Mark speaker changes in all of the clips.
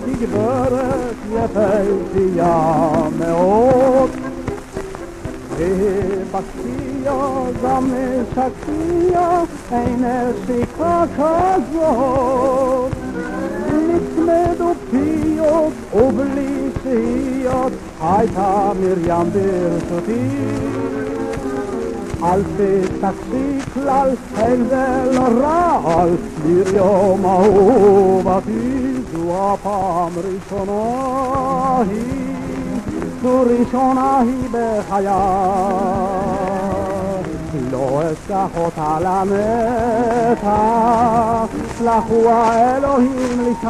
Speaker 1: תגברת יפהפייה מאוד, ובקטיע גם משקטיע אין נשיקה כזאת. נצמדו פיות ובלי שהיות הייתה מרים ברשותי, אל תתקשי כלל, אין זה לא רעל, מרים אהובתי, זו הפעם ראשונה היא, זו ראשונה היא בחיי, לא אשכח אותה לנצח, סלחו האלוהים לשי,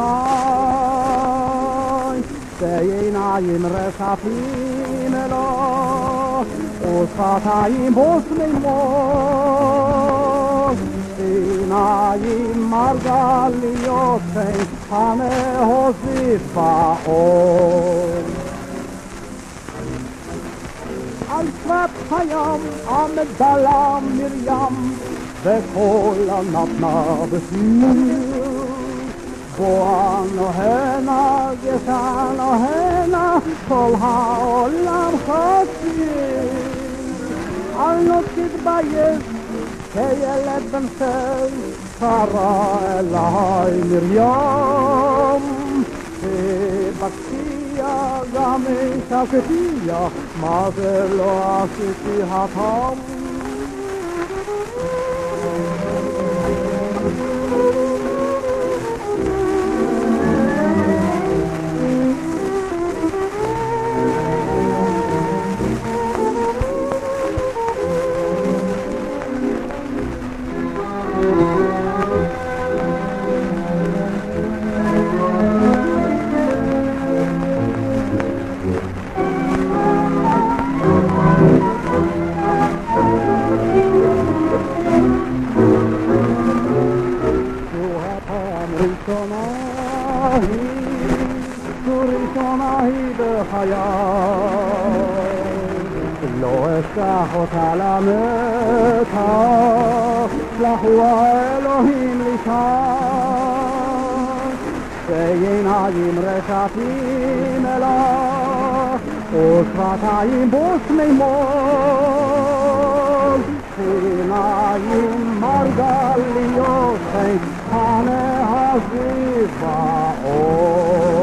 Speaker 1: בעיניים רצפים אלוה, ושפתיים בוסמימות, עיניים מרגליות בין המהוזית באור. על שפת הים עמדה לה מרים, וקולה נתנה בשיר, בואנו הנה, גשנו הנה, כל העולם חסיר. אל לא תתבייש, כילד בן 6, קרא אליי מרים, ובקטיע גם משקטיע, מה זה לא עשיתי התם. ראשונה היא בחיי, לא אשכח אותה לנצח, סלחו האלוהים לשי, בעיניים רצפים אלך, ושפתיים בוסמימות, עיניים מרגליות בין הנהזים באור.